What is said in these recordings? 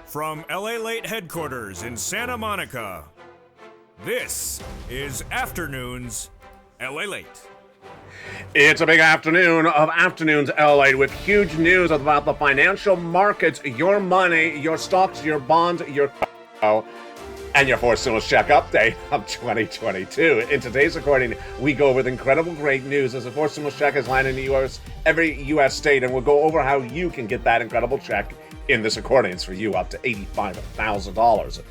From LALATE headquarters in Santa Monica, this is Afternoons LALATE. It's a big afternoon of Afternoons LALATE with huge news about the financial markets, your money, your stocks, your bonds, your and your fourth stimulus check update of 2022. In today's recording, we go over the incredible great news as the fourth stimulus check has landed in the U.S., every U.S. state, and we'll go over how you can get that incredible check in this recording. It's for you up to $85,000.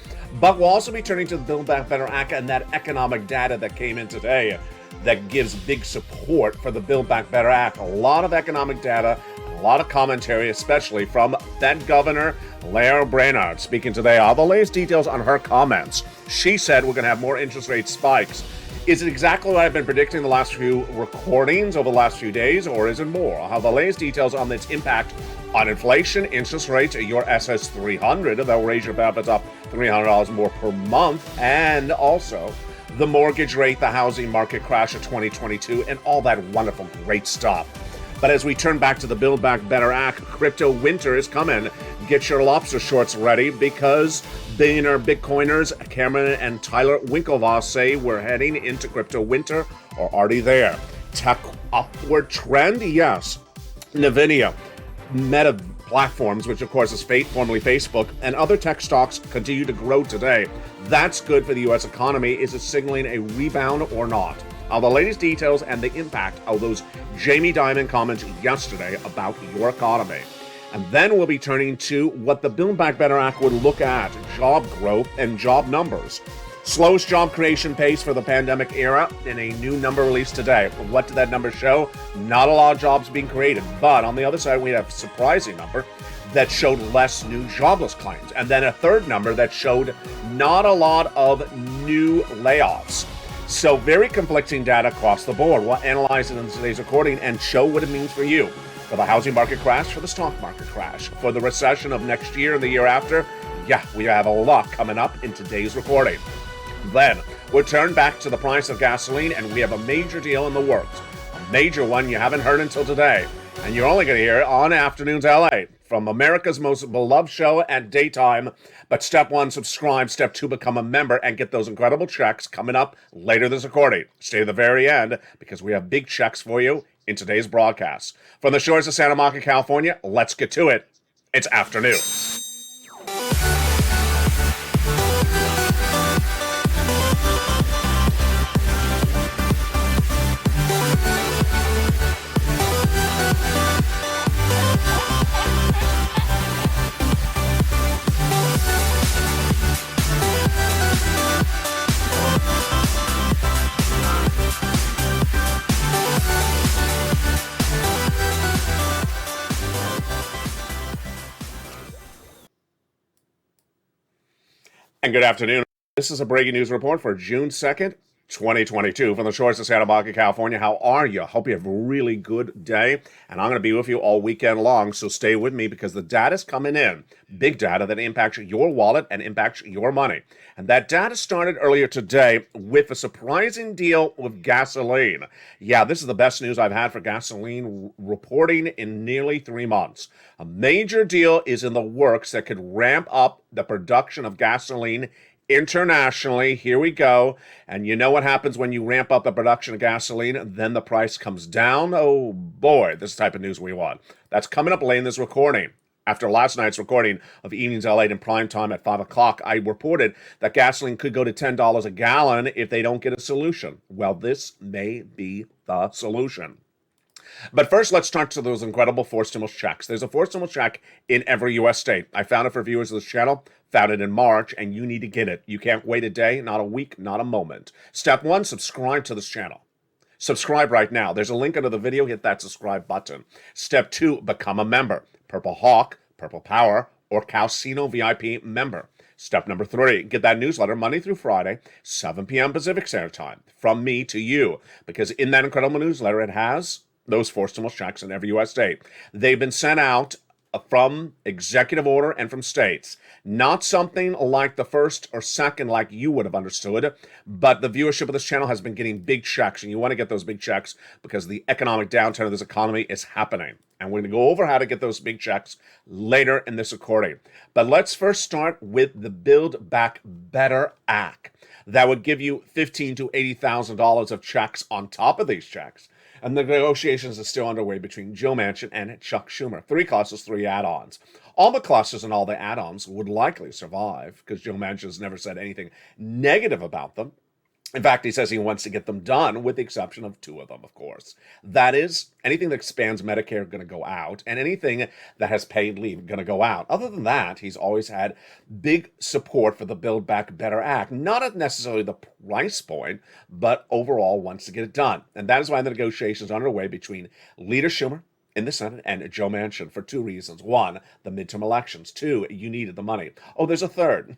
But we'll also be turning to the Build Back Better Act and that economic data that came in today that gives big support for the Build Back Better Act. A lot of economic data, a lot of commentary, especially from Fed Governor Lael Brainard, speaking today. All the latest details on her comments. She said we're going to have more interest rate spikes. Is it exactly what I've been predicting the last few recordings over the last few days, or is it more? I'll have the latest details on its impact on inflation, interest rates, your SS300, that'll raise your benefits up $300 more per month, and also the mortgage rate, the housing market crash of 2022, and all that wonderful, great stuff. But as we turn back to the Build Back Better Act, crypto winter is coming. Get your lobster shorts ready because billionaire Bitcoiners Cameron and Tyler Winklevoss say we're heading into crypto winter or already there. Tech upward trend? Yes. NVIDIA, Meta platforms, which of course is formerly Facebook, and other tech stocks continue to grow today. That's good for the U.S. economy. Is it signaling a rebound or not? All the latest details and the impact of those Jamie Dimon comments yesterday about your economy. And then we'll be turning to what the Build Back Better Act would look at, job growth and job numbers. Slowest job creation pace for the pandemic era in a new number released today. What did that number show? Not a lot of jobs being created, but on the other side we have a surprising number that showed less new jobless claims, and then a third number that showed not a lot of new layoffs. So very conflicting data across the board. We'll analyze it in today's recording and show what it means for you. For the housing market crash, for the stock market crash, for the recession of next year and the year after. Yeah, we have a lot coming up in today's recording. Then we'll turn back to the price of gasoline, and we have a major deal in the works. A major one you haven't heard until today. And you're only going to hear it on Afternoons LA from America's most beloved show at daytime. But step one, subscribe. Step two, become a member and get those incredible checks coming up later this recording. Stay to the very end because we have big checks for you in today's broadcast. From the shores of Santa Monica, California, let's get to it. It's afternoon. And good afternoon. This is a breaking news report for June 2nd, 2022 from the shores of Santa Monica, California. How are you? Hope you have a really good day. And I'm going to be with you all weekend long, so stay with me because the data's coming in. Big data that impacts your wallet and impacts your money. And that data started earlier today with a surprising deal with gasoline. Yeah, this is the best news I've had for gasoline reporting in nearly 3 months. A major deal is in the works that could ramp up the production of gasoline internationally. Here we go. And you know what happens when you ramp up the production of gasoline? Then the price comes down. Oh boy, this is the type of news we want. That's coming up late in this recording. After last night's recording of Evenings LA in prime time at 5 o'clock, I reported that gasoline could go to $10 a gallon if they don't get a solution. Well, this may be the solution. But first, let's turn to those incredible fourth stimulus checks. There's a fourth stimulus check in every U.S. state. I found it for viewers of this channel, found it in March, and you need to get it. You can't wait a day, not a week, not a moment. Step one, subscribe to this channel. Subscribe right now. There's a link under the video. Hit that subscribe button. Step two, become a member. Purple Hawk, Purple Power, or Calcino VIP member. Step number three, get that newsletter Monday through Friday, 7 p.m. Pacific Standard Time, from me to you. Because in that incredible newsletter, it has those four stimulus checks in every U.S. state. They've been sent out from executive order and from states. Not something like the first or second like you would have understood, but the viewership of this channel has been getting big checks, and you want to get those big checks because the economic downturn of this economy is happening. And we're going to go over how to get those big checks later in this recording. But let's first start with the Build Back Better Act. That would give you $15,000 to $80,000 of checks on top of these checks. And the negotiations are still underway between Joe Manchin and Chuck Schumer. 3 clusters, 3 add-ons. All the clusters and all the add-ons would likely survive because Joe Manchin's never said anything negative about them. In fact, he says he wants to get them done, with the exception of 2 of them, of course. That is, anything that expands Medicare going to go out, and anything that has paid leave going to go out. Other than that, he's always had big support for the Build Back Better Act. Not at necessarily the price point, but overall wants to get it done. And that is why the negotiations are underway between Leader Schumer in the Senate and Joe Manchin for 2 reasons. 1, the midterm elections. 2, you needed the money. Oh, there's a third,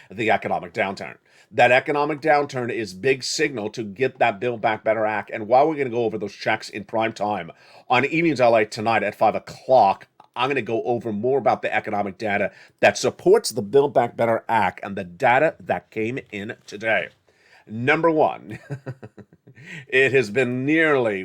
the economic downturn. That economic downturn is big signal to get that Build Back Better Act. And while we're going to go over those checks in prime time on Evenings LA tonight at 5 o'clock, I'm going to go over more about the economic data that supports the Build Back Better Act and the data that came in today. Number 1, it has been nearly,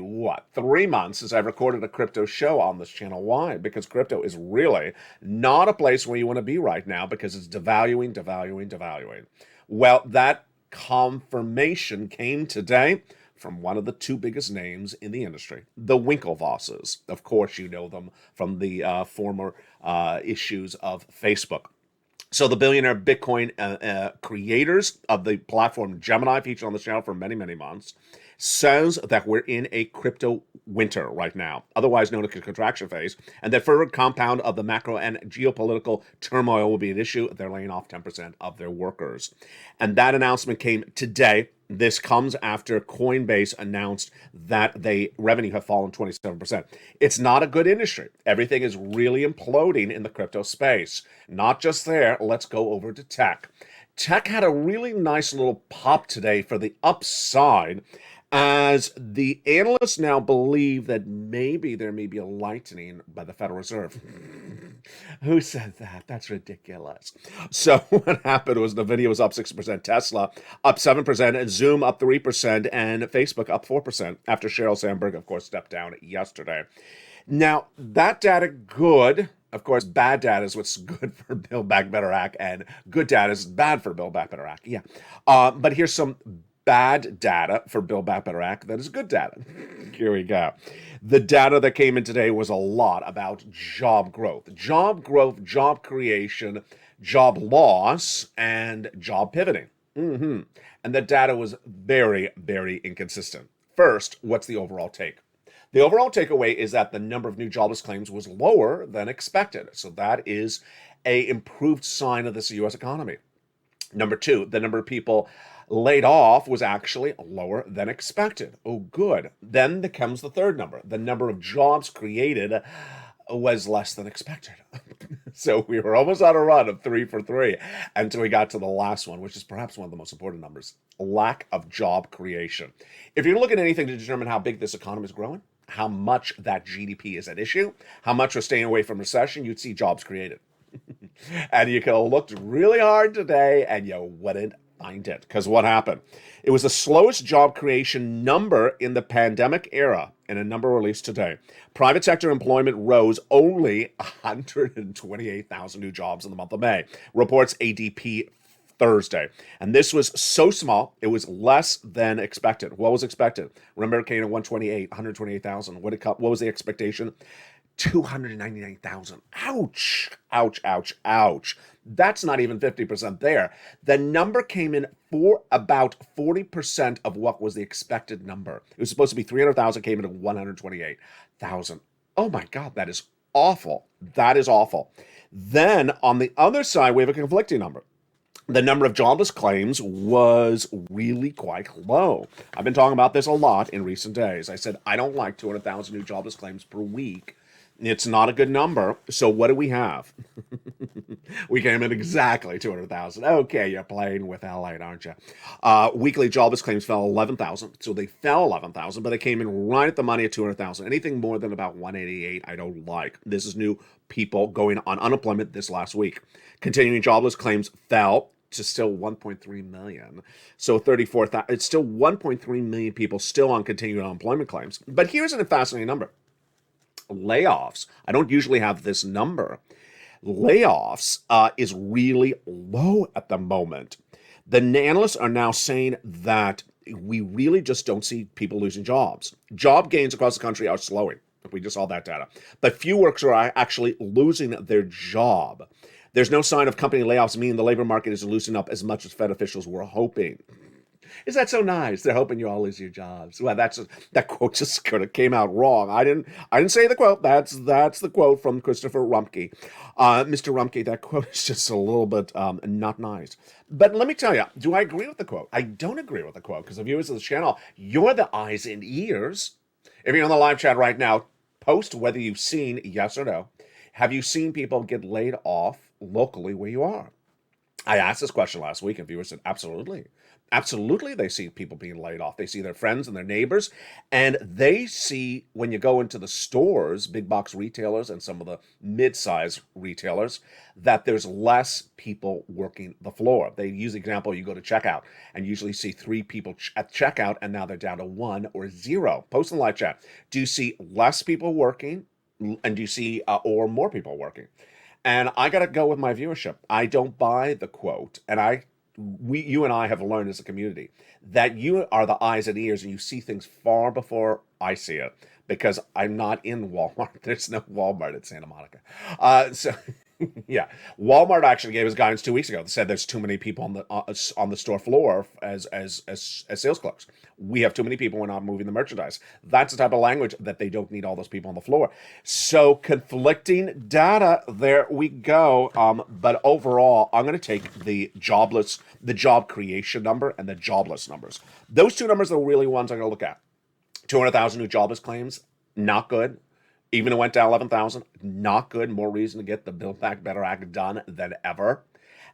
3 months since I've recorded a crypto show on this channel. Why? Because crypto is really not a place where you want to be right now because it's devaluing. Well, that confirmation came today from one of the 2 biggest names in the industry, the Winklevosses. Of course, you know them from the former issues of Facebook. So the billionaire Bitcoin creators of the platform Gemini, featured on the channel for many, many months, says that we're in a crypto winter right now, otherwise known as a contraction phase, and that further compound of the macro and geopolitical turmoil will be an issue. They're laying off 10% of their workers. And that announcement came today. This comes after Coinbase announced that revenue have fallen 27%. It's not a good industry. Everything is really imploding in the crypto space. Not just there, let's go over to tech. Tech had a really nice little pop today for the upside, as the analysts now believe that maybe there may be a lightening by the Federal Reserve. Who said that? That's ridiculous. So what happened was NVIDIA was up 6%, Tesla up 7%, Zoom up 3%, and Facebook up 4% after Sheryl Sandberg, of course, stepped down yesterday. Now, that data good. Of course, bad data is what's good for Build Back Better Act, and good data is bad for Build Back Better Act. Yeah. But here's some bad data for Build Back Better Act that is good data. Here we go. The data that came in today was a lot about job growth, job creation, job loss, and job pivoting. And the data was very, very inconsistent. First, what's the overall take? The overall takeaway is that the number of new jobless claims was lower than expected. So that is an improved sign of this U.S. economy. Number 2, the number of people laid off was actually lower than expected. Oh, good. Then comes the third number. The number of jobs created was less than expected. So we were almost on a run of 3 for 3 until we got to the last one, which is perhaps one of the most important numbers: lack of job creation. If you're looking at anything to determine how big this economy is growing, how much that GDP is at issue, how much we're staying away from recession, you'd see jobs created. And you could have looked really hard today and you wouldn't find it. Because what happened? It was the slowest job creation number in the pandemic era, in a number released today. Private sector employment rose only 128,000 new jobs in the month of May, reports ADP Thursday. And this was so small, it was less than expected. What was expected? Remember, it came at 128,000. What was the expectation? 299,000. Ouch, ouch, ouch, ouch. That's not even 50% there. The number came in for about 40% of what was the expected number. It was supposed to be 300,000, came in at 128,000. Oh my God, that is awful. That is awful. Then on the other side, we have a conflicting number. The number of jobless claims was really quite low. I've been talking about this a lot in recent days. I said, I don't like 200,000 new jobless claims per week. It's not a good number. So what do we have? We came in exactly 200,000. Okay, you're playing with LALATE, aren't you? Weekly jobless claims fell 11,000. So they fell 11,000, but they came in right at the money at 200,000. Anything more than about 188, I don't like. This is new people going on unemployment this last week. Continuing jobless claims fell to still 1.3 million. So 34,000. It's still 1.3 million people still on continuing unemployment claims. But here's a fascinating number. layoffs. I don't usually have this number. Layoffs is really low at the moment. The analysts are now saying that we really just don't see people losing jobs. Job gains across the country are slowing. We just saw that data. But few workers are actually losing their job. There's no sign of company layoffs, meaning the labor market is loosening up as much as Fed officials were hoping. Is that so nice? They're hoping you all lose your jobs. Well, that quote just kind of came out wrong. I didn't say the quote. That's the quote from Christopher Rumpke. Mr. Rumpke, that quote is just a little bit not nice. But let me tell you, do I agree with the quote? I don't agree with the quote because the viewers of the channel, you're the eyes and ears. If you're on the live chat right now, post whether you've seen, yes or no, have you seen people get laid off locally where you are? I asked this question last week and viewers said, absolutely. Absolutely, they see people being laid off. They see their friends and their neighbors, and they see when you go into the stores, big box retailers and some of the mid-size retailers, that there's less people working the floor. They use the example, you go to checkout and usually see 3 people at checkout, and now they're down to 1 or 0. Post in the live chat. Do you see less people working, and do you see or more people working? And I got to go with my viewership. I don't buy the quote, and you and I have learned as a community that you are the eyes and ears and you see things far before I see it because I'm not in Walmart. There's no Walmart at Santa Monica. Yeah, Walmart actually gave us guidance 2 weeks ago that said there's too many people on the store floor as sales clerks. We have too many people. We're not moving the merchandise. That's the type of language that they don't need all those people on the floor. So conflicting data. There we go. But overall, I'm going to take the job creation number and the jobless numbers. Those two numbers are the really ones I'm going to look at. 200,000 new jobless claims, not good. Even it went down 11,000, not good. More reason to get the Build Back Better Act done than ever.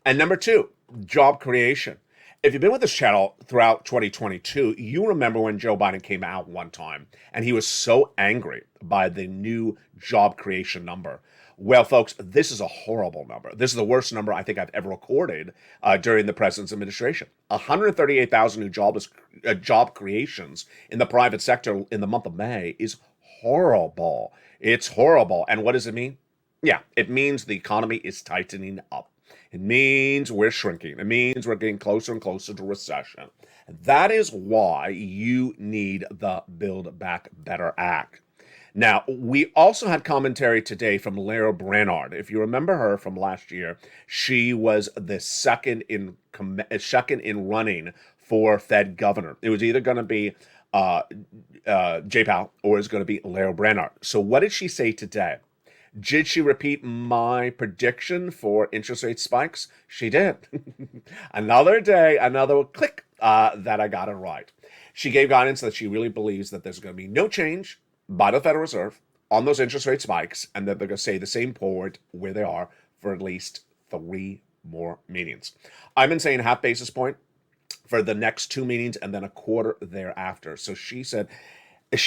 And number 2, job creation. If you've been with this channel throughout 2022, you remember when Joe Biden came out one time and he was so angry by the new job creation number. Well, folks, this is a horrible number. This is the worst number I think I've ever recorded during the president's administration. 138,000 new job creations in the private sector in the month of May is horrible. It's horrible. And what does it mean? Yeah, it means the economy is tightening up. It means we're shrinking. It means we're getting closer and closer to recession. And that is why you need the Build Back Better Act. Now, we also had commentary today from Lara Brannard. If you remember her from last year, she was the second in running for Fed governor. It was either going to be Jay Powell or is going to be Lara Brannard. So what did she say today? Did she repeat my prediction for interest rate spikes? She did. Another day, another click that I got it right. She gave guidance that she really believes that there's going to be no change by the Federal Reserve on those interest rate spikes and that they're going to stay the same forward where they are for at least 3 more meetings. I've been saying half basis point for the next 2 meetings and then a quarter thereafter. So she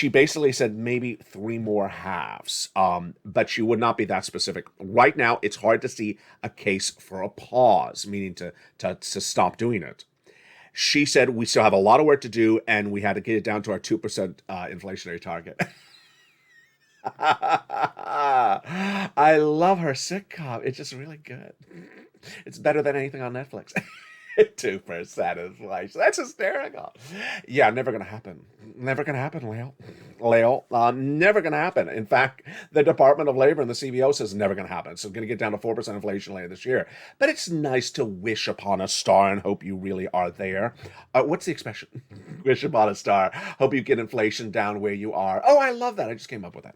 basically said maybe 3 more halves, but she would not be that specific. Right now, it's hard to see a case for a pause, meaning to stop doing it. She said we still have a lot of work to do and we had to get it down to our 2% inflationary target. I love her sitcom. It's just really good. It's better than anything on Netflix. 2% inflation. That's hysterical. Yeah, never going to happen. Never going to happen, Leo. Never going to happen. In fact, the Department of Labor and the CBO says never going to happen. So it's going to get down to 4% inflation later this year. But it's nice to wish upon a star and hope you really are there. What's the expression? Wish upon a star. Hope you get inflation down where you are. Oh, I love that. I just came up with that.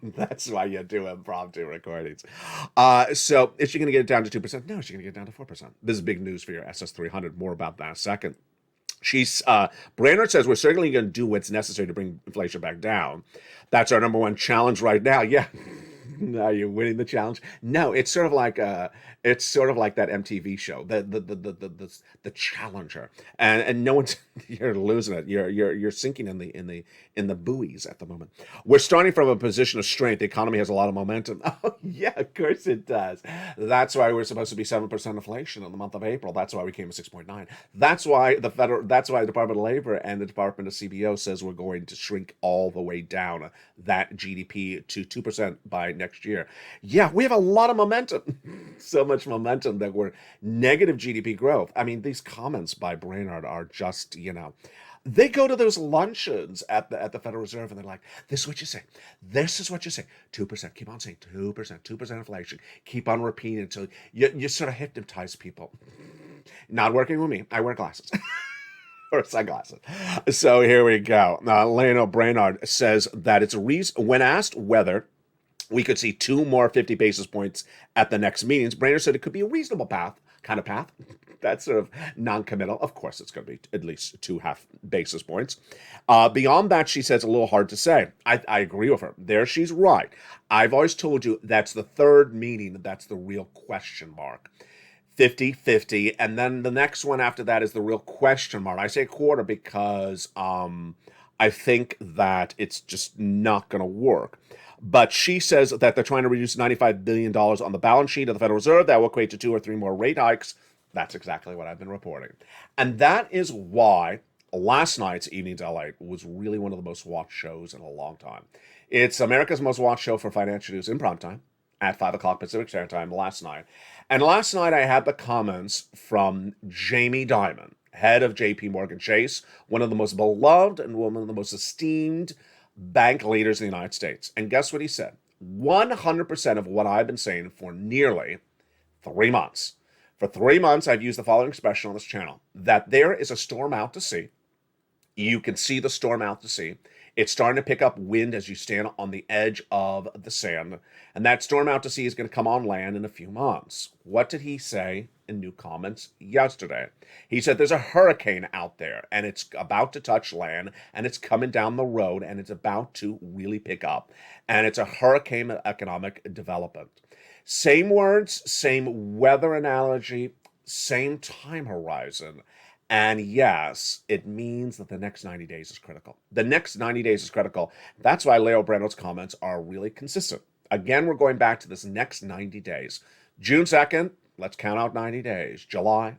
That's why you do impromptu recordings. So is she going to get it down to 2%? No, she's going to get it down to 4%. This is big news for your SS300. More about that in a second. Brainerd says we're certainly going to do what's necessary to bring inflation back down. That's our number one challenge right now. Yeah, Are you winning the challenge? No, it's sort of like that MTV show, the Challenger, and no one's you're losing it. You're sinking in the buoys at the moment. We're starting from a position of strength. The economy has a lot of momentum. Oh yeah, of course it does. That's why we're supposed to be 7% inflation in the month of April. That's why we came to 6.9. That's why the Department of Labor and the Department of CBO says we're going to shrink all the way down that GDP to 2% by next year. Yeah, we have a lot of momentum. So much momentum that we're negative GDP growth. I mean, these comments by Brainard are just, they go to those luncheons at the Federal Reserve and they're like, this is what you say. This is what you say. 2%. Keep on saying 2%, 2% inflation. Keep on repeating until you sort of hypnotize people. Not working with me. I wear glasses. Or sunglasses. So here we go. Lionel Brainard says that it's a reason, when asked whether we could see 2 more 50 basis points at the next meetings, Brainard said it could be a reasonable path. That's sort of non-committal. Of course, it's going to be at least 2.5 basis points. Beyond that, she says a little hard to say. I agree with her. There she's right. I've always told you that's the third meeting. That's the real question mark. 50-50, and then the next one after that is the real question mark. I say quarter because I think that it's just not going to work. But she says that they're trying to reduce $95 billion on the balance sheet of the Federal Reserve. That will equate to 2 or 3 more rate hikes. That's exactly what I've been reporting. And that is why last night's Evenings LA was really one of the most watched shows in a long time. It's America's most watched show for financial news in prime time at 5 o'clock Pacific Standard Time last night. And last night I had the comments from Jamie Dimon, head of JP Morgan Chase, one of the most beloved and one of the most esteemed bank leaders in the United States. And guess what he said? 100% of what I've been saying for nearly 3 months. For 3 months, I've used the following expression on this channel, that there is a storm out to sea. You can see the storm out to sea. It's starting to pick up wind as you stand on the edge of the sand. And that storm out to sea is going to come on land in a few months. What did he say in new comments yesterday? He said there's a hurricane out there and it's about to touch land and it's coming down the road and it's about to really pick up. And it's a hurricane economic development. Same words, same weather analogy, same time horizon. And yes, it means that the next 90 days is critical. The next 90 days is critical. That's why Leo Brandon's comments are really consistent. Again, we're going back to this next 90 days. June 2nd, let's count out 90 days. July,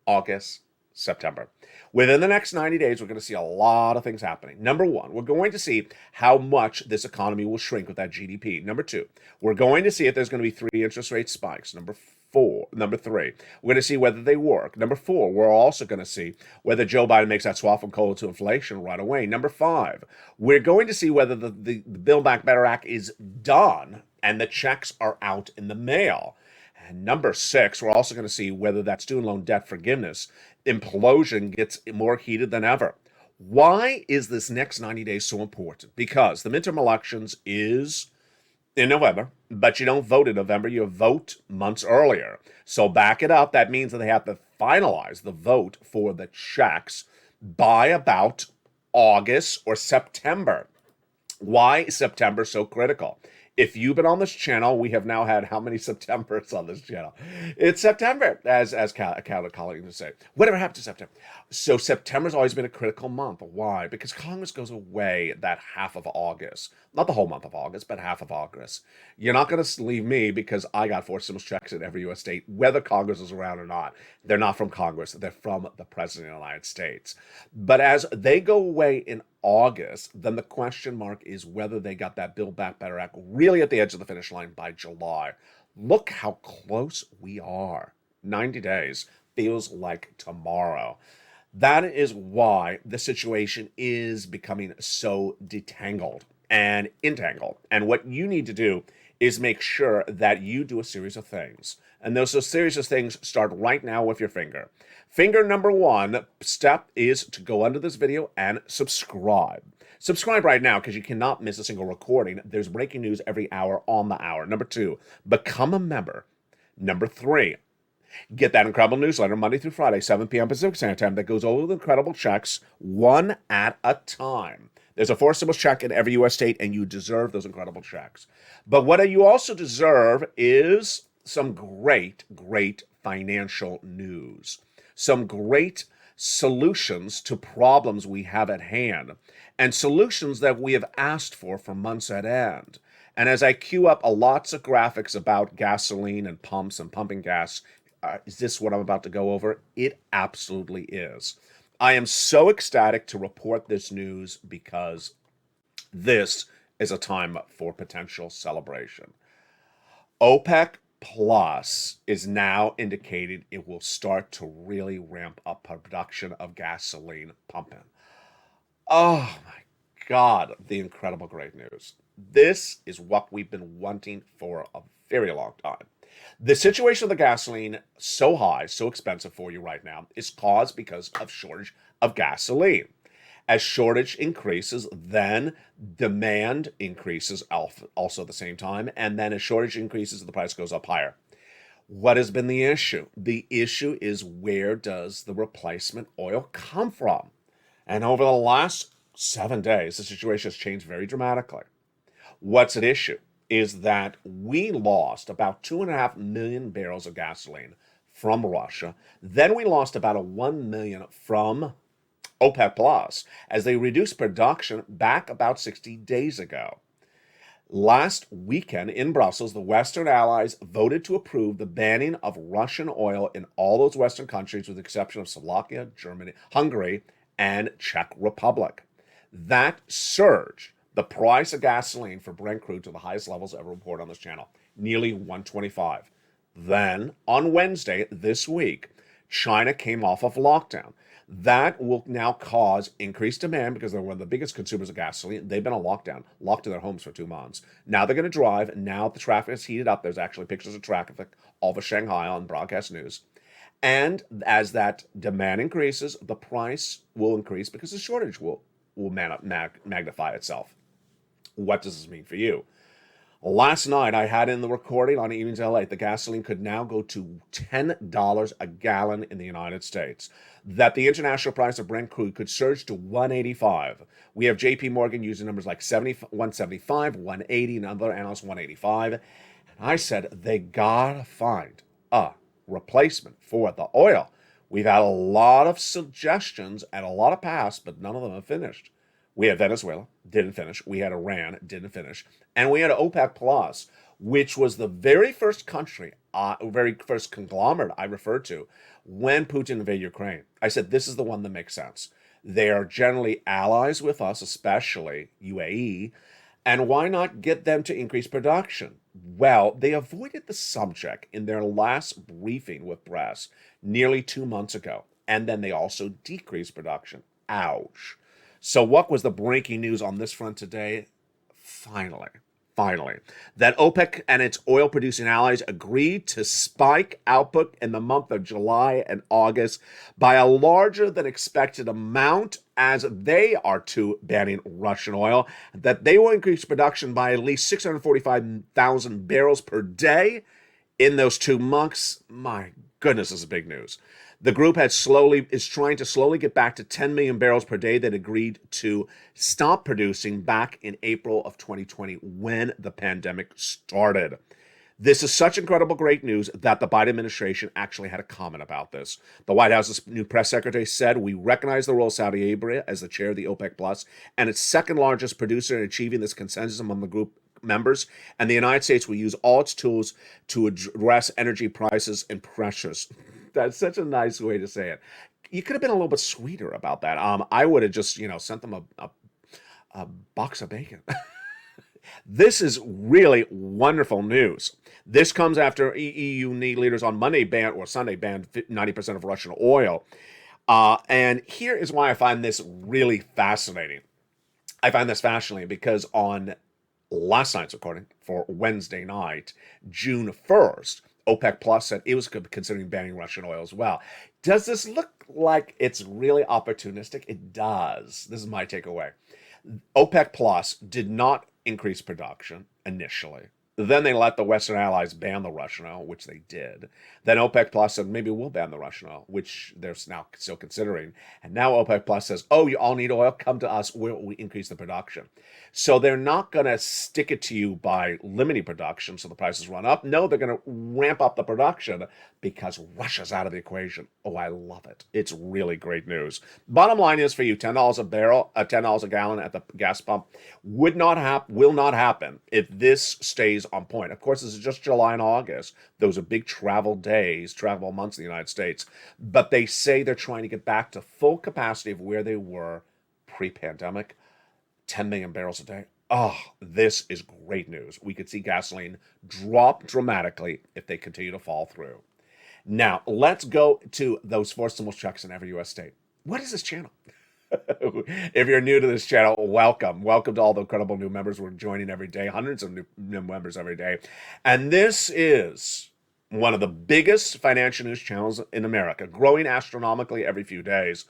August, September. Within the next 90 days, we're going to see a lot of things happening. Number one, we're going to see how much this economy will shrink with that GDP. Number two, we're going to see if there's going to be 3 interest rate spikes. Number 3, we're going to see whether they work. Number 4, we're also going to see whether Joe Biden makes that swap from coal to inflation right away. Number 5, we're going to see whether the Build Back Better Act is done and the checks are out in the mail. And number 6, we're also going to see whether that student loan debt forgiveness implosion gets more heated than ever. Why is this next 90 days so important? Because the midterm elections is in November, but you don't vote in November, you vote months earlier. So back it up. That means that they have to finalize the vote for the checks by about August or September. Why is September so critical? If you've been on this channel, we have now had how many Septembers on this channel? It's September, as colleagues would say. Whatever happened to September? So September's always been a critical month. Why? Because Congress goes away that half of August. Not the whole month of August, but half of August. You're not going to leave me because I got 4 stimulus checks in every U.S. state, whether Congress is around or not. They're not from Congress. They're from the President of the United States. But as they go away in August, then the question mark is whether they got that Build Back Better Act really at the edge of the finish line by July. Look how close we are. 90 days feels like tomorrow. That is why the situation is becoming so detangled and entangled. And what you need to do is make sure that you do a series of things. And those series of things start right now with your finger. Finger number 1 step is to go under this video and subscribe. Subscribe right now because you cannot miss a single recording. There's breaking news every hour on the hour. Number 2, become a member. Number 3, get that incredible newsletter Monday through Friday, 7 p.m. Pacific Standard Time that goes over the incredible checks one at a time. There's a fourth stimulus check in every U.S. state, and you deserve those incredible checks. But what you also deserve is some great, great financial news, some great solutions to problems we have at hand, and solutions that we have asked for months at end. And as I queue up lots of graphics about gasoline and pumps and pumping gas, is this what I'm about to go over? It absolutely is. I am so ecstatic to report this news because this is a time for potential celebration. OPEC Plus is now indicated it will start to really ramp up production of gasoline pumping. Oh my God, the incredible great news. This is what we've been wanting for a very long time. The situation of the gasoline so high, so expensive for you right now is caused because of shortage of gasoline. As shortage increases, then demand increases also at the same time, and then as shortage increases, the price goes up higher. What has been the issue? The issue is, where does the replacement oil come from? And over the last 7 days, the situation has changed very dramatically. What's at issue is that we lost about 2.5 million barrels of gasoline from Russia. Then we lost about 1 million from OPEC Plus as they reduced production back about 60 days ago. Last weekend in Brussels, the Western allies voted to approve the banning of Russian oil in all those Western countries, with the exception of Slovakia, Germany, Hungary, and Czech Republic. That surged the price of gasoline for Brent crude to the highest levels ever reported on this channel, nearly 125. Then, on Wednesday this week, China came off of lockdown. That will now cause increased demand because they're one of the biggest consumers of gasoline. They've been on lockdown, locked in their homes for 2 months. Now they're going to drive. Now the traffic is heated up. There's actually pictures of traffic all over Shanghai on broadcast news. And as that demand increases, the price will increase because the shortage will magnify itself. What does this mean for you? Last night, I had in the recording on Evenings LA, the gasoline could now go to $10 a gallon in the United States. That the international price of Brent crude could surge to $185. We have JP Morgan using numbers like 175, 180, and other analysts 185. And I said, they gotta find a replacement for the oil. We've had a lot of suggestions and a lot of paths, but none of them have finished. We had Venezuela, didn't finish. We had Iran, didn't finish. And we had OPEC Plus, which was the very first country, very first conglomerate I referred to when Putin invaded Ukraine. I said, this is the one that makes sense. They are generally allies with us, especially UAE. And why not get them to increase production? Well, they avoided the subject in their last briefing with press nearly 2 months ago. And then they also decreased production. Ouch. So what was the breaking news on this front today? Finally, that OPEC and its oil-producing allies agreed to spike output in the month of July and August by a larger than expected amount, as they are too banning Russian oil, that they will increase production by at least 645,000 barrels per day in those 2 months. My goodness, this is big news. The group is trying to slowly get back to 10 million barrels per day that agreed to stop producing back in April of 2020 when the pandemic started. This is such incredible great news that the Biden administration actually had a comment about this. The White House's new press secretary said, "We recognize the role of Saudi Arabia as the chair of the OPEC Plus and its second largest producer in achieving this consensus among the group members, and the United States will use all its tools to address energy prices and pressures." That's such a nice way to say it. You could have been a little bit sweeter about that. I would have just, sent them a box of bacon. This is really wonderful news. This comes after EU leaders on Sunday banned 90% of Russian oil. And here is why I find this really fascinating. I find this fascinating because on last night's recording for Wednesday night, June 1st, OPEC Plus said it was considering banning Russian oil as well. Does this look like it's really opportunistic? It does. This is my takeaway. OPEC Plus did not increase production initially. Then they let the Western allies ban the Russian oil, which they did. Then OPEC Plus said, maybe we'll ban the Russian oil, which they're now still considering. And now OPEC Plus says, oh, you all need oil? Come to us. We increase the production. So they're not going to stick it to you by limiting production so the prices run up. No, they're going to ramp up the production because Russia's out of the equation. Oh, I love it. It's really great news. Bottom line is for you, $10 a barrel, $10 a gallon at the gas pump will not happen if this stays on point. Of course, this is just July and August. Those are big travel months in the United States. But they say they're trying to get back to full capacity of where they were pre-pandemic, 10 million barrels a day. Oh, this is great news. We could see gasoline drop dramatically if they continue to fall through. Now, let's go to those 4 stimulus checks in every U.S. state. What is this channel? If you're new to this channel, welcome. Welcome to all the incredible new members we're joining every day, hundreds of new members every day. And this is one of the biggest financial news channels in America, growing astronomically every few days.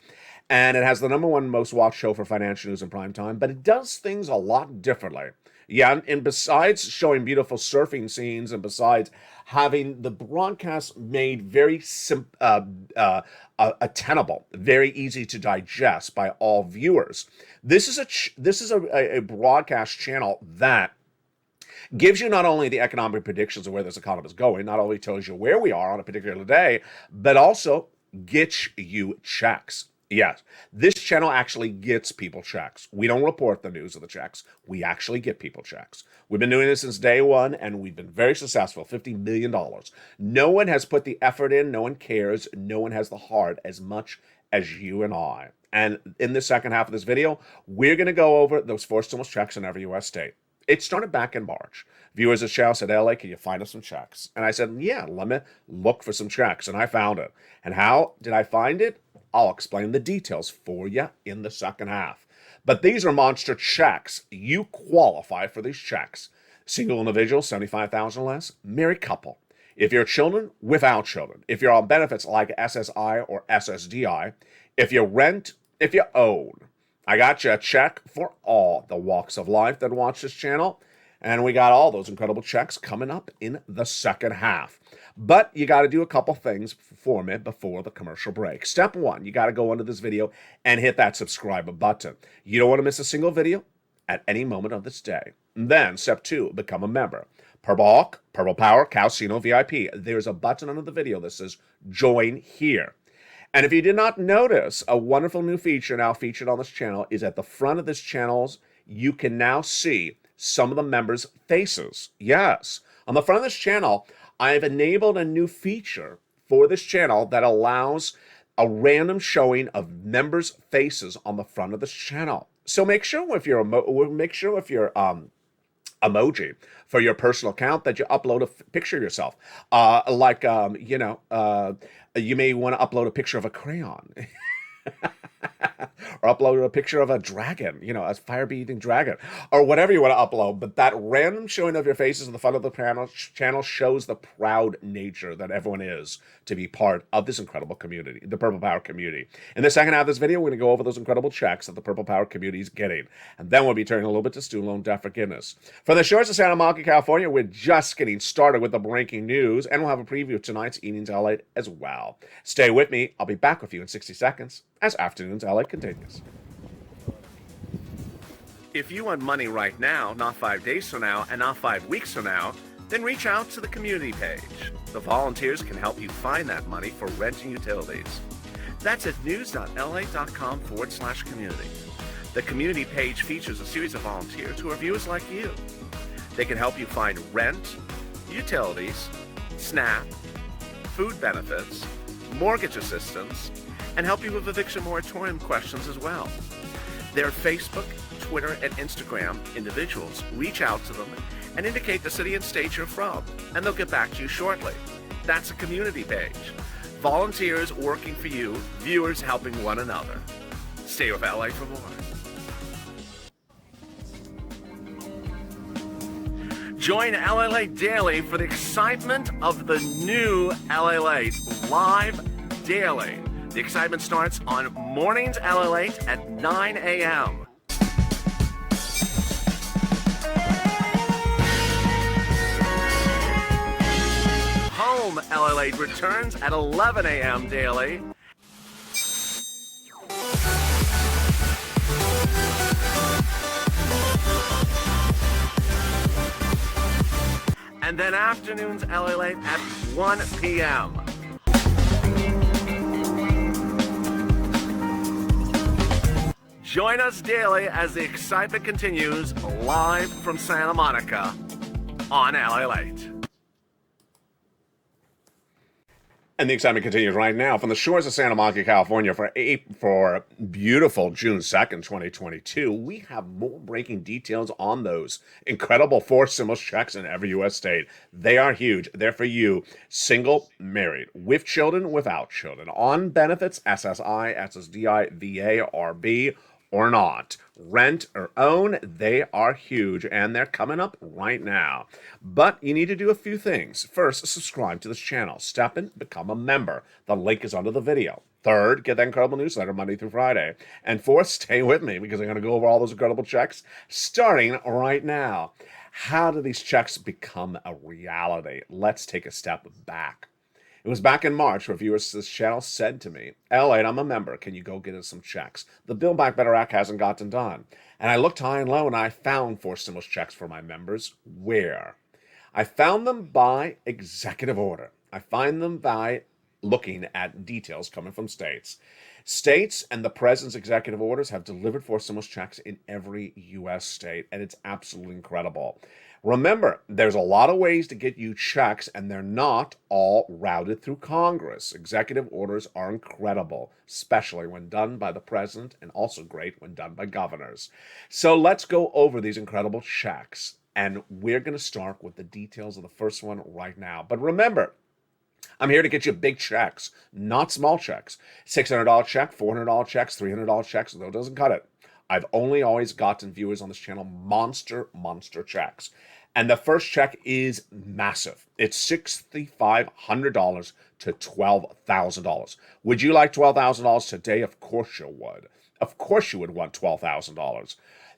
And it has the #1 most watched show for financial news in prime time, but it does things a lot differently. Yeah, and besides showing beautiful surfing scenes and besides having the broadcast made very attainable, very easy to digest by all viewers, this is a broadcast channel that gives you not only the economic predictions of where this economy is going, not only tells you where we are on a particular day, but also gets you checks. Yes, this channel actually gets people checks. We don't report the news of the checks. We actually get people checks. We've been doing this since day one, and we've been very successful, $50 million. No one has put the effort in. No one cares. No one has the heart as much as you and I. And in the second half of this video, we're going to go over those 4 stimulus checks in every U.S. state. It started back in March. Viewers of the show said, LA, can you find us some checks? And I said, yeah, let me look for some checks. And I found it. And how did I find it? I'll explain the details for you in the second half. But these are monster checks. You qualify for these checks. Single individual, $75,000 or less. Married couple. If you're children, without children. If you're on benefits like SSI or SSDI. If you rent, if you own. I got you a check for all the walks of life that watch this channel. And we got all those incredible checks coming up in the second half. But you got to do a couple things for me before the commercial break. Step 1, you got to go under this video and hit that subscribe button. You don't want to miss a single video at any moment of this day. And then step 2, become a member. Purple Hawk, Purple Power, Calcino VIP. There's a button under the video that says join here. And if you did not notice, a wonderful new feature now featured on this channel is at the front of this channel, you can now see some of the members' faces. Yes, on the front of this channel, I've enabled a new feature for this channel that allows a random showing of members' faces on the front of this channel. So make sure if you're emoji for your personal account that you upload a picture of yourself. You may want to upload a picture of a crayon. Or upload a picture of a dragon, a fire-breathing dragon, or whatever you want to upload. But that random showing of your faces in the front of the channel shows the proud nature that everyone is to be part of this incredible community, the Purple Power community. In the second half of this video, we're going to go over those incredible checks that the Purple Power community is getting. And then we'll be turning a little bit to student loan debt forgiveness. From the shores of Santa Monica, California, we're just getting started with the breaking news, and we'll have a preview of tonight's Evenings LA as well. Stay with me. I'll be back with you in 60 seconds as Afternoons LA continues. If you want money right now, not 5 days from now, and not 5 weeks from now, then reach out to the community page. The volunteers can help you find that money for rent and utilities. That's at news.la.com/community. The community page features a series of volunteers who are viewers like you. They can help you find rent, utilities, SNAP, food benefits, mortgage assistance, and help you with eviction moratorium questions as well. Their Facebook, Twitter, and Instagram individuals reach out to them and indicate the city and state you're from, and they'll get back to you shortly. That's a community page. Volunteers working for you, viewers helping one another. Stay with LA for more. Join LALATE daily for the excitement of the new LALATE live daily. The excitement starts on mornings LALATE at 9 a.m. LALATE returns at 11 a.m. daily. And then afternoons LALATE at 1 p.m. Join us daily as the excitement continues live from Santa Monica on LALATE. And the excitement continues right now from the shores of Santa Monica, California for beautiful June 2nd, 2022. We have more breaking details on those incredible 4 stimulus checks in every U.S. state. They are huge. They're for you, single, married, with children, without children, on benefits, SSI, SSDI, VA, RB, or not. Rent or own, they are huge, and they're coming up right now. But you need to do a few things. First, subscribe to this channel. Step in, become a member. The link is under the video. Third, get that incredible newsletter Monday through Friday. And fourth, stay with me because I'm going to go over all those incredible checks starting right now. How do these checks become a reality? Let's take a step back. It was back in March where viewers to this channel said to me, LALATE, I'm a member. Can you go get us some checks? The Build Back Better Act hasn't gotten done. And I looked high and low and I found 4 stimulus checks for my members. Where? I found them by executive order. I find them by looking at details coming from states. States and the president's executive orders have delivered 4 stimulus checks in every U.S. state, and it's absolutely incredible. Remember, there's a lot of ways to get you checks, and they're not all routed through Congress. Executive orders are incredible, especially when done by the president, and also great when done by governors. So let's go over these incredible checks, and we're going to start with the details of the first one right now. But remember, I'm here to get you big checks, not small checks. $600 check, $400 checks, $300 checks, though it doesn't cut it. I've only always gotten viewers on this channel monster checks. And the first check is massive. It's $6,500 to $12,000. Would you like $12,000 today? Of course you would. Of course you would want $12,000.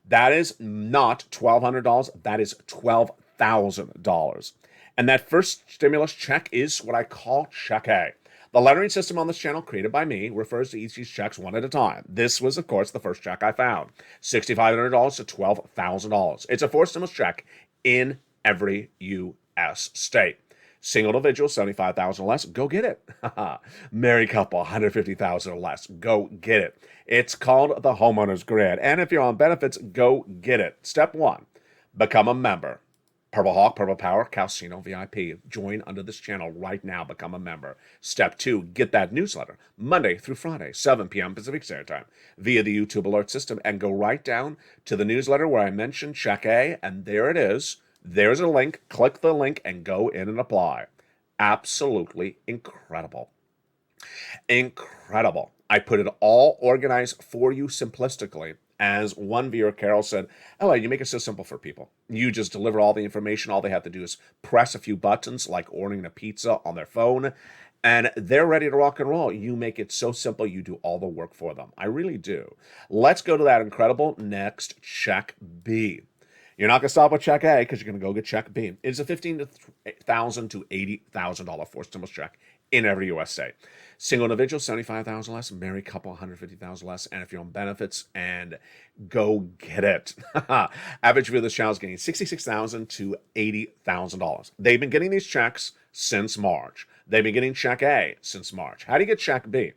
That is not $1,200. That is $12,000. And that first stimulus check is what I call Check A. The lettering system on this channel, created by me, refers to each of these checks one at a time. This was, of course, the first check I found. $6,500 to $12,000. It's a 4 stimulus check in every U.S. state. Single individual, $75,000 or less, go get it. Married couple, $150,000 or less, go get it. It's called the Homeowners Grid. And if you're on benefits, go get it. Step 1, become a member. Purple Hawk, Purple Power, Calcino VIP. Join under this channel right now. Become a member. Step 2, get that newsletter Monday through Friday, 7 p.m. Pacific Standard Time via the YouTube alert system, and go right down to the newsletter where I mentioned Check A, and there it is. There's a link. Click the link and go in and apply. Absolutely incredible. Incredible. I put it all organized for you simplistically. As one viewer, Carol, said, LA, you make it so simple for people. You just deliver all the information. All they have to do is press a few buttons, like ordering a pizza on their phone, and they're ready to rock and roll. You make it so simple. You do all the work for them. I really do. Let's go to that incredible next Check B. You're not going to stop with Check A because you're going to go get Check B. It's a $15,000 to $80,000 4 stimulus check in every U.S. state. Single individual, $75,000 less. Married couple, $150,000 less. And if you're on benefits, and go get it. Average view of this channel is getting $66,000 to $80,000. They've been getting these checks since March. They've been getting Check A since March. How do you get Check B?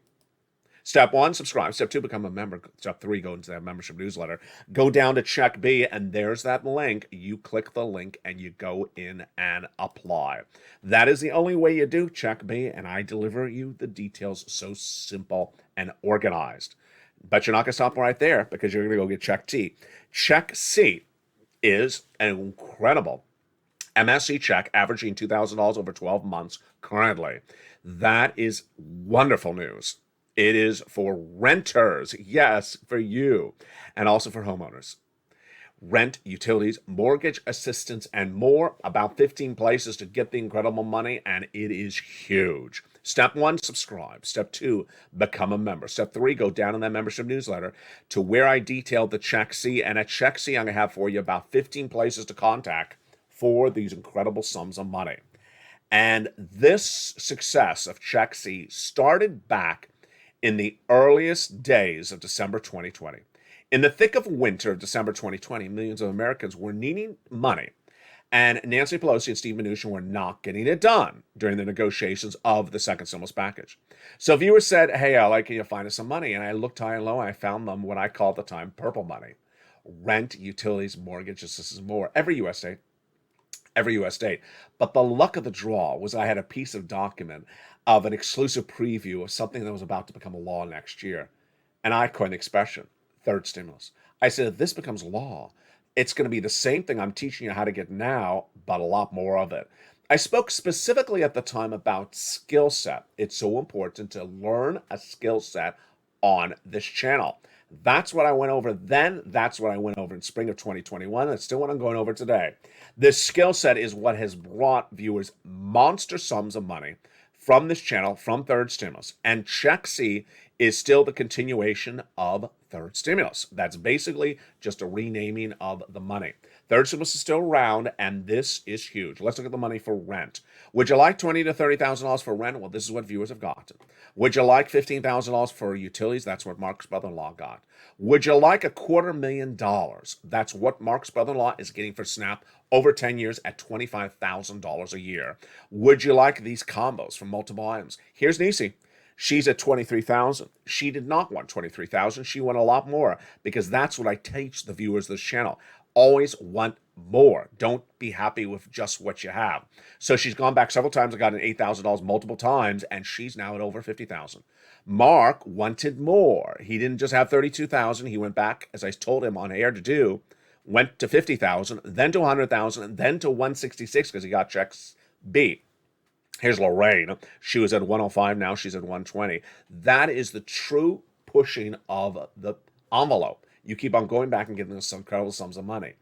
Step 1, subscribe. Step 2, become a member. Step 3, go into that membership newsletter. Go down to Check B, and there's that link. You click the link, and you go in and apply. That is the only way you do Check B, and I deliver you the details so simple and organized. But you're not going to stop right there because you're going to go get Check C. Check C is an incredible MSC check averaging $2,000 over 12 months currently. That is wonderful news. It is for renters, yes, for you, and also for homeowners. Rent, utilities, mortgage assistance, and more. About 15 places to get the incredible money, and it is huge. Step 1, subscribe. Step 2, become a member. Step 3, go down in that membership newsletter to where I detailed the Check C. And at Check C, I'm going to have for you about 15 places to contact for these incredible sums of money. And this success of Check C started back in the earliest days of December 2020. In the thick of winter of December 2020, millions of Americans were needing money, and Nancy Pelosi and Steve Mnuchin were not getting it done during the negotiations of the second stimulus package. So viewers said, hey, I like you to find us some money. And I looked high and low, and I found them what I call at the time purple money. Rent, utilities, mortgages, this is more. Every U.S. state. But the luck of the draw was I had a piece of document of an exclusive preview of something that was about to become a law next year. And I coined the expression, third stimulus. I said, if this becomes law, it's going to be the same thing I'm teaching you how to get now, but a lot more of it. I spoke specifically at the time about skill set. It's so important to learn a skill set on this channel. That's what I went over then. That's what I went over in spring of 2021. That's still what I'm going over today. This skill set is what has brought viewers monster sums of money from this channel, from third stimulus. And Check C is still the continuation of third stimulus. That's basically just a renaming of the money. Third stimulus is still around, and this is huge. Let's look at the money for rent. Would you like $20,000 to $30,000 for rent? Well, this is what viewers have gotten. Would you like $15,000 for utilities? That's what Mark's brother-in-law got. Would you like $250,000? That's what Mark's brother-in-law is getting for SNAP over 10 years at $25,000 a year. Would you like these combos from multiple items? Here's Nisi. She's at $23,000. She did not want $23,000. She wanted a lot more, because that's what I teach the viewers of this channel. Always want more. Don't be happy with just what you have. So she's gone back several times and gotten $8,000 multiple times, and she's now at over $50,000. Mark wanted more. He didn't just have $32,000. He went back, as I told him on air to do, went to $50,000, then to $100,000, and then to $166 because he got checks B. Here's Lorraine. She was at 105. Now she's at 120. That is the true pushing of the envelope. You keep on going back and giving us some incredible sums of money.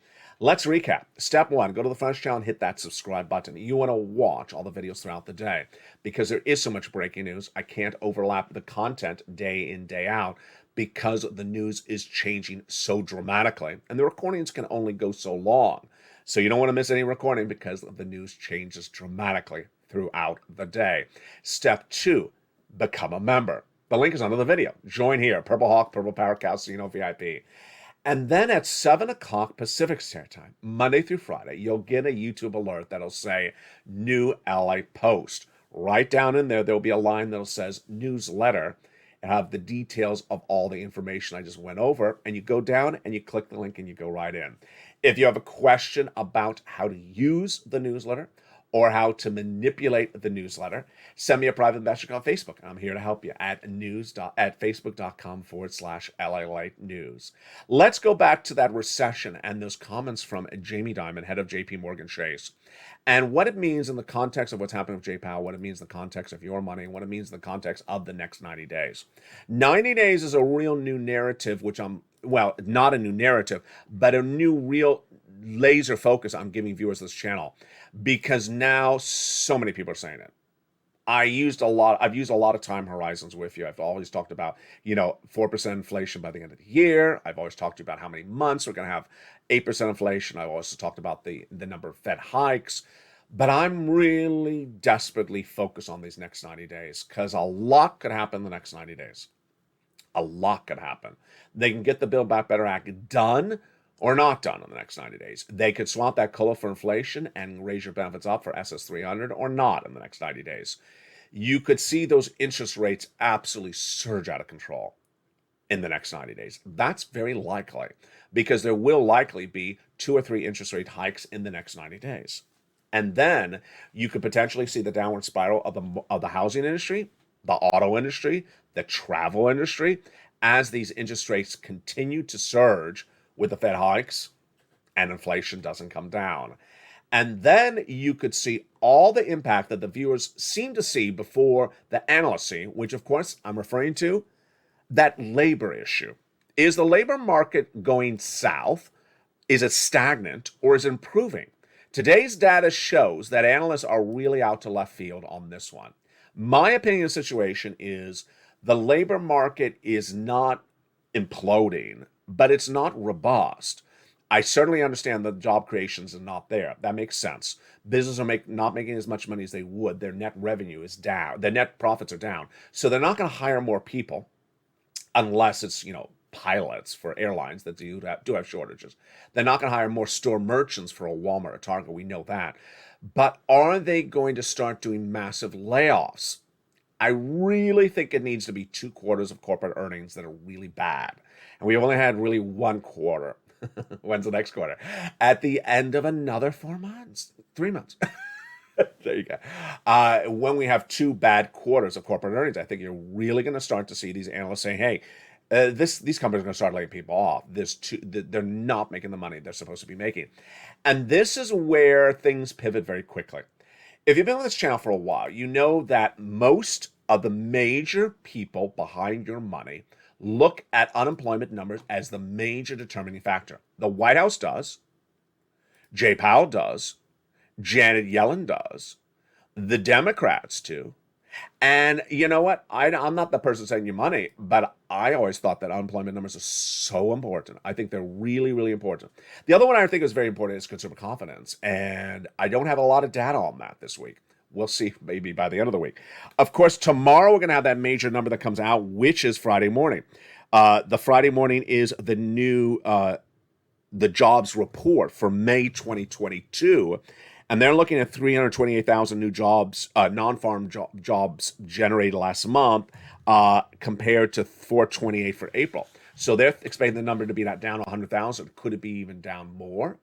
Let's recap. Step one, go to the front channel and hit that subscribe button. You want to watch all the videos throughout the day because there is so much breaking news. I can't overlap the content day in, day out because the news is changing so dramatically. And the recordings can only go so long. So you don't want to miss any recording because the news changes dramatically throughout the day. Step two, become a member. The link is under the video. Join here, Purple Hawk, Purple Power Casino VIP. And then at 7 o'clock Pacific Standard Time, Monday through Friday, you'll get a YouTube alert that'll say new LA post. Right down in there, there'll be a line that'll says newsletter and have the details of all the information I just went over. And you go down and you click the link and you go right in. If you have a question about how to use the newsletter or how to manipulate the newsletter, send me a private message on Facebook. I'm here to help you at facebook.com/LALATE news. Let's go back to that recession and those comments from Jamie Dimon, head of JP Morgan Chase, and what it means in the context of what's happening with J-Powell, what it means in the context of your money, and what it means in the context of the next 90 days. 90 days is a real new narrative, well, not a new narrative, but a new real laser focus I'm giving viewers of this channel, because now so many people are saying it. I've used a lot of time horizons with you. I've always talked about, 4% inflation by the end of the year. I've always talked to you about how many months we're going to have 8% inflation. I've also talked about the number of Fed hikes. But I'm really desperately focused on these next 90 days because a lot could happen in the next 90 days. A lot could happen. They can get the Build Back Better Act done or not done in the next 90 days. They could swap that COLA for inflation and raise your benefits up for SS300 or not in the next 90 days. You could see those interest rates absolutely surge out of control in the next 90 days. That's very likely because there will likely be 2 or 3 interest rate hikes in the next 90 days. And then you could potentially see the downward spiral of the housing industry, the auto industry, the travel industry, as these interest rates continue to surge with the Fed hikes and inflation doesn't come down. And then you could see all the impact that the viewers seem to see before the analysts see, which of course I'm referring to that labor issue. Is the labor market going south? Is it stagnant or is it improving? Today's data shows that analysts are really out to left field on this one. My opinion of the situation is the labor market is not imploding, but it's not robust. I certainly understand the job creations are not there. That makes sense. Businesses are not making as much money as they would. Their net revenue is down. Their net profits are down. So they're not going to hire more people unless it's, pilots for airlines that do have shortages. They're not going to hire more store merchants for a Walmart or Target. We know that. But are they going to start doing massive layoffs? I really think it needs to be 2 quarters of corporate earnings that are really bad. And we've only had really 1 quarter. When's the next quarter? At the end of another 4 months, 3 months. There you go. When we have 2 bad quarters of corporate earnings, I think you're really going to start to see these analysts saying, hey, these companies are going to start laying people off. They're not making the money they're supposed to be making. And this is where things pivot very quickly. If you've been on this channel for a while, you know that most of the major people behind your money look at unemployment numbers as the major determining factor. The White House does. Jay Powell does. Janet Yellen does. The Democrats do. And you know what? I'm not the person sending you money, but I always thought that unemployment numbers are so important. I think they're really, really important. The other one I think is very important is consumer confidence. And I don't have a lot of data on that this week. We'll see maybe by the end of the week. Of course, tomorrow we're going to have that major number that comes out, which is Friday morning. The Friday morning is the new the jobs report for May 2022. And they're looking at 328,000 new jobs, non-farm jobs generated last month compared to 428 for April. So they're expecting the number to be down 100,000. Could it be even down more?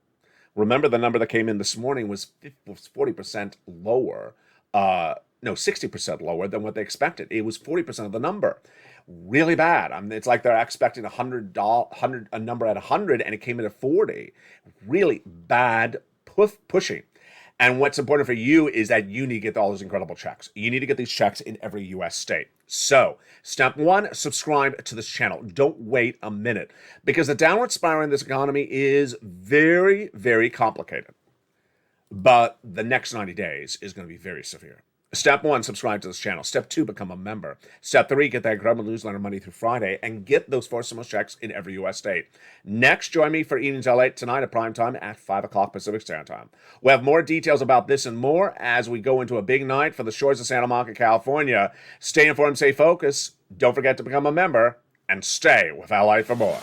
Remember, the number that came in this morning was 40% lower. 60% lower than what they expected. It was 40% of the number. Really bad. I mean, it's like they're expecting a number at 100, and it came in at 40. Really bad pushing. And what's important for you is that you need to get all those incredible checks. You need to get these checks in every U.S. state. So, step 1, subscribe to this channel. Don't wait a minute, because the downward spiral in this economy is very, very complicated. But the next 90 days is going to be very severe. Step 1, subscribe to this channel. Step 2, become a member. Step 3, get that incredible newsletter Monday through Friday and get those 4 stimulus checks in every U.S. state. Next, join me for Evenings LALATE tonight at prime time at 5 o'clock Pacific Standard Time. We'll have more details about this and more as we go into a big night for the shores of Santa Monica, California. Stay informed, stay focused. Don't forget to become a member and stay with LA for more.